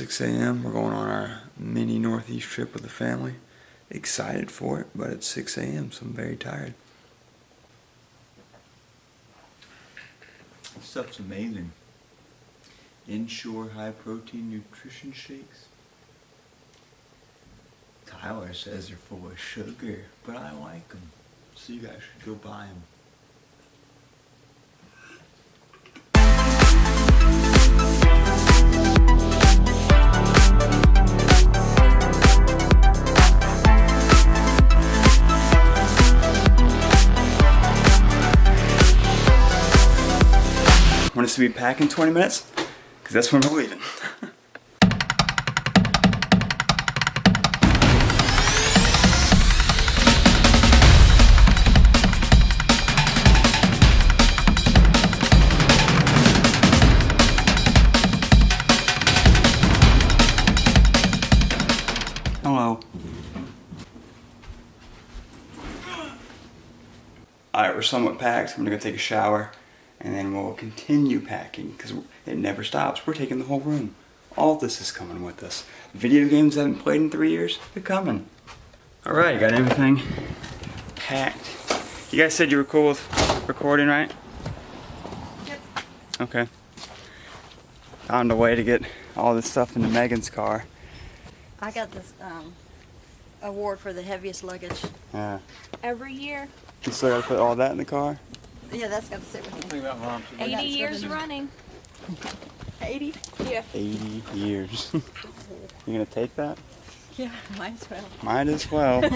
6 a.m. We're going on our mini Northeast trip with the family. Excited for it, but it's 6 a.m. so I'm very tired. This stuff's amazing. Inshore high protein nutrition shakes. Tyler says they're full of sugar, but I like them. So you guys should go buy them. Want us to be back in 20 minutes? Because that's when we're leaving. Hello. Alright, we're somewhat packed. I'm gonna go take a shower. And then we'll continue packing because it never stops. We're taking the whole room. All this is coming with us. Video games I haven't played in 3 years, they're coming. Alright, got everything packed. You guys said you were cool with recording, right? Yep. Okay. Found a way to get all this stuff into Megan's car. I got this award for the heaviest luggage. Yeah. Every year. You still gotta put all that in the car? Yeah, that's got to sit with me. 80 years running. 80? Yeah. 80 years. You gonna take that? Yeah, might as well. Might as well. So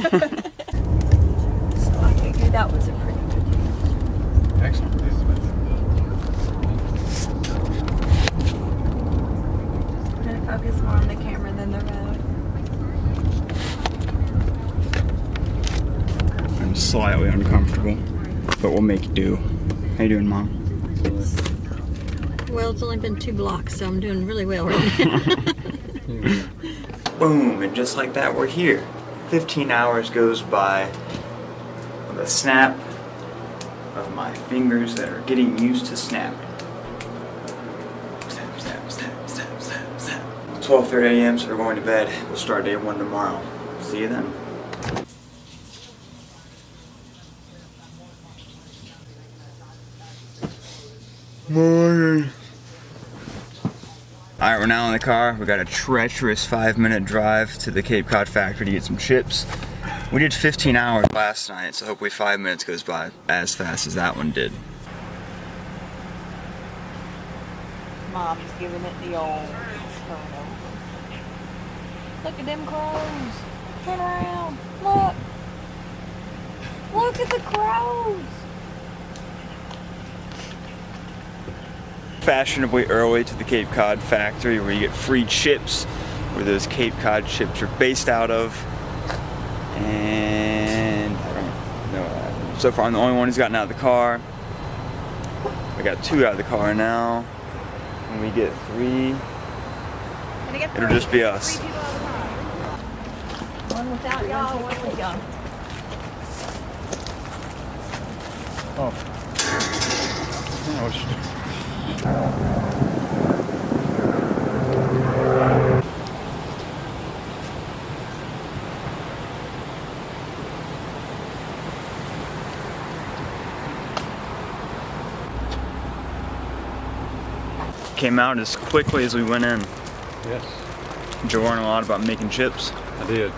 I figured that was a pretty good deal. Excellent. We're going to focus more on the camera than the road. I'm slightly uncomfortable, but we'll make do. How you doing, Mom? Well, it's only been 2 blocks, so I'm doing really well right now. Boom, and just like that, we're here. 15 hours goes by with a snap of my fingers that are getting used to snapping. Snap, snap, snap, snap, snap, snap. 12:30 a.m., so we're going to bed. We'll start day 1 tomorrow. See you then. Morning. Alright, we're now in the car. We got a treacherous 5-minute drive to the Cape Cod factory to get some chips. We did 15 hours last night, so hopefully 5 minutes goes by as fast as that one did. Mom's giving it the old turn over. Look at them crows. Turn around. Look. Look at the crows. Fashionably early to the Cape Cod factory where you get free chips, where those Cape Cod chips are based out of. And I don't know. So far I'm the only one who's gotten out of the car. I got 2 out of the car now. When we get 3, it'll just be us. 3 people at a time. One without y'all, one with y'all. Oh. Came out as quickly as we went in. Yes. Did you learn a lot about making chips? I did.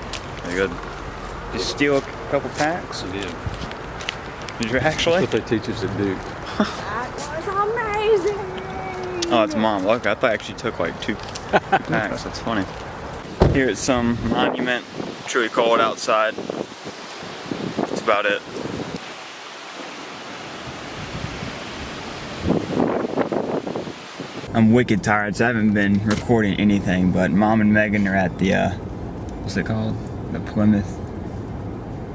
Very good. Did you steal a couple packs? I did. Did you actually? That's what they teach us to do. That was amazing! Oh, it's Mom. Look, I thought I actually took like 2 packs. That's funny. Here at some monument. It's really cold outside. That's about it. I'm wicked tired, so I haven't been recording anything, but Mom and Megan are at the, what's it called? The Plymouth?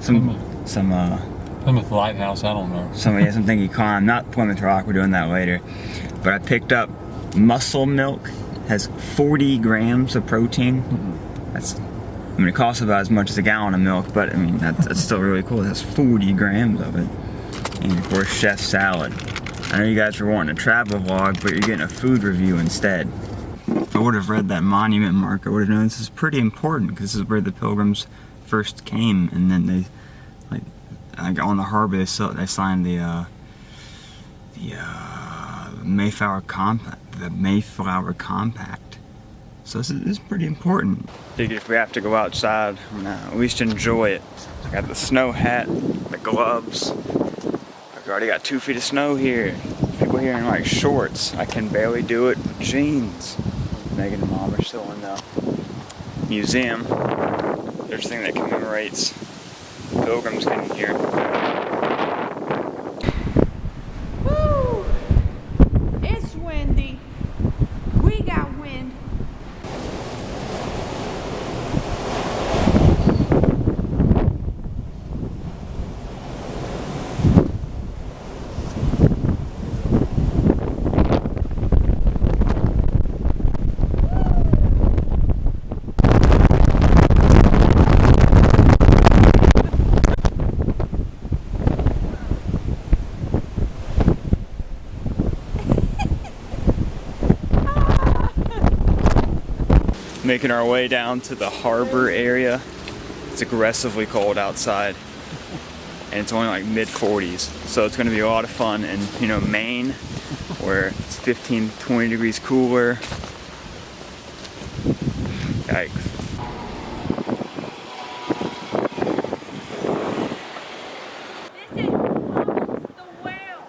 Plymouth Lighthouse, I don't know. Something you climb, not Plymouth Rock, we're doing that later. But I picked up muscle milk, has 40 grams of protein. It costs about as much as a gallon of milk, but I mean, that's still really cool. It has 40 grams of it. And of course, chef salad. I know you guys were wanting a travel vlog, but you're getting a food review instead. If I would have read that monument mark, I would have known this is pretty important because this is where the Pilgrims first came, and then they, like on the harbor, they signed the Mayflower Compact. The Mayflower Compact. So this is pretty important. Figure if we have to go outside, at least enjoy it. I got the snow hat, the gloves. I've already got 2 feet of snow here. People here in like shorts. I can barely do it with jeans. Megan and Mom are still in the museum. There's a thing that commemorates Pilgrims getting here. Woo! It's windy. We got wind. Making our way down to the harbor area. It's aggressively cold outside, and it's only like mid-40s, so it's going to be a lot of fun. And you know, Maine, where it's 15-20 degrees cooler. Yikes. This is almost the whale.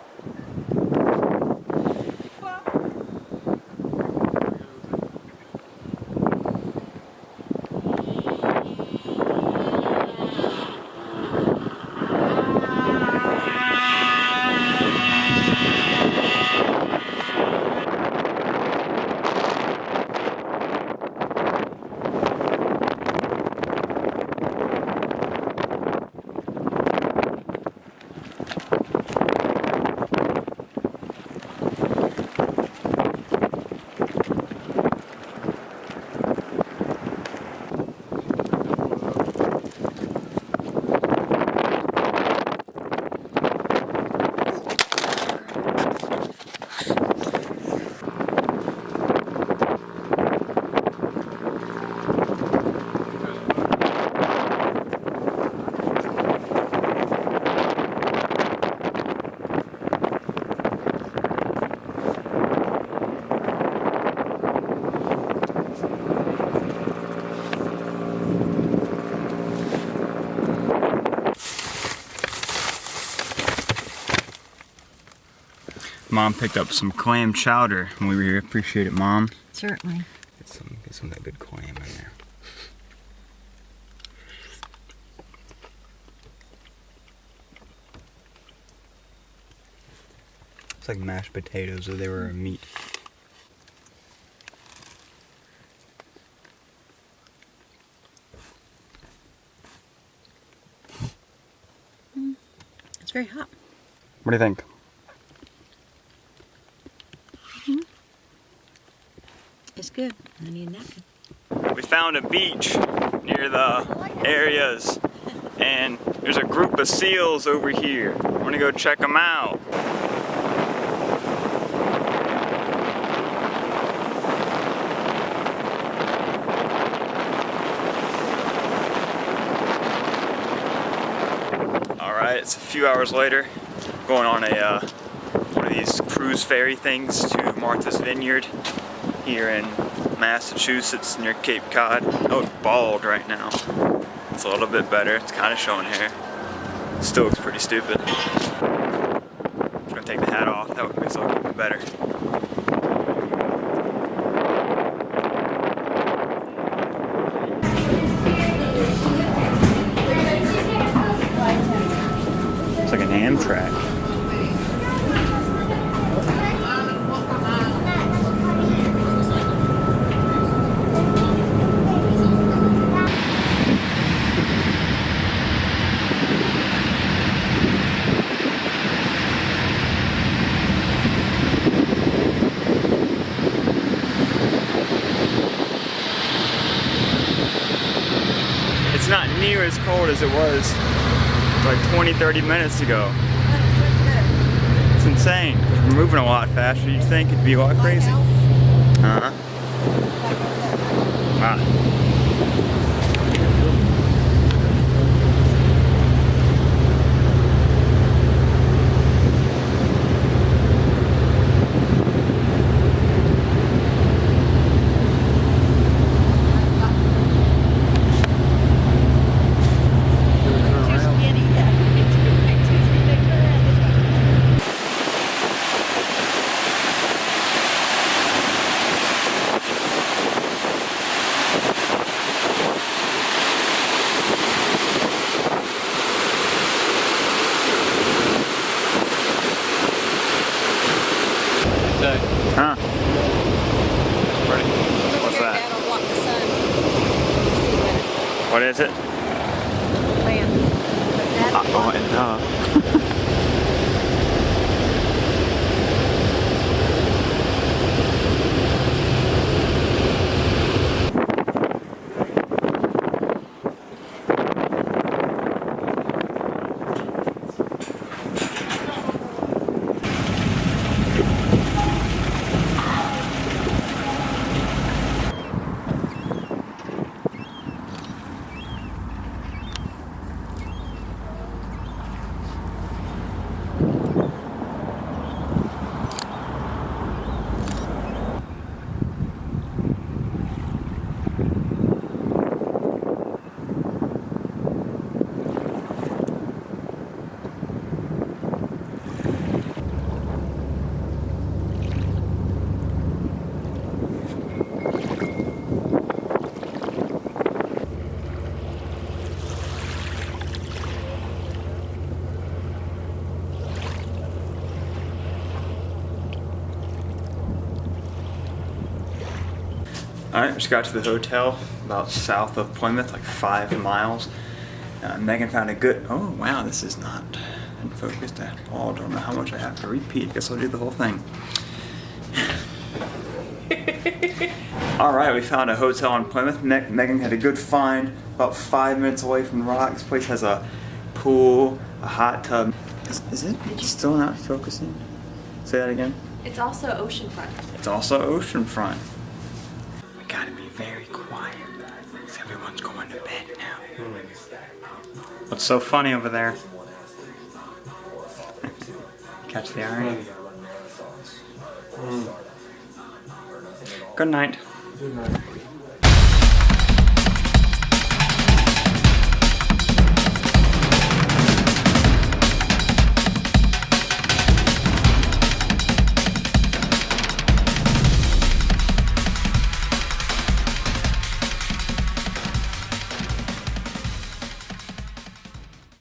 Mom picked up some clam chowder, and we really appreciate it, Mom. Certainly. Get some of that good clam in there. It's like mashed potatoes if they were a meat. It's very hot. What do you think? It's good. I need a napkin. We found a beach near the areas, and there's a group of seals over here. We're gonna go check them out. Alright, it's a few hours later, going on a one of these cruise ferry things to Martha's Vineyard here in Massachusetts near Cape Cod. Oh, it's bald right now. It's a little bit better. It's kind of showing hair. Still looks pretty stupid. I'm gonna take the hat off. That would make it look even better. It's like an Amtrak. It's not near as cold as it was like 20-30 minutes ago. It's insane. We're moving a lot faster. You'd think it'd be a lot crazy. Uh-huh. hot. Too skinny, yeah. Too skinny, turn around this way. Huh? Pretty. What's that? That'll block the sun. See better. What is it? Man. That'll block Alright, just got to the hotel about south of Plymouth, like 5 miles. Megan found a good. Oh wow, this is not in focus at all. Don't know how much I have to repeat. Guess I'll do the whole thing. Alright, we found a hotel in Plymouth. Megan had a good find about 5 minutes away from the rock. This place has a pool, a hot tub. Is it still not focusing? Say that again? It's also oceanfront. It's also oceanfront. We gotta be very quiet. 'Cause everyone's going to bed now. What's so funny over there? Catch the irony? Good night. Good night.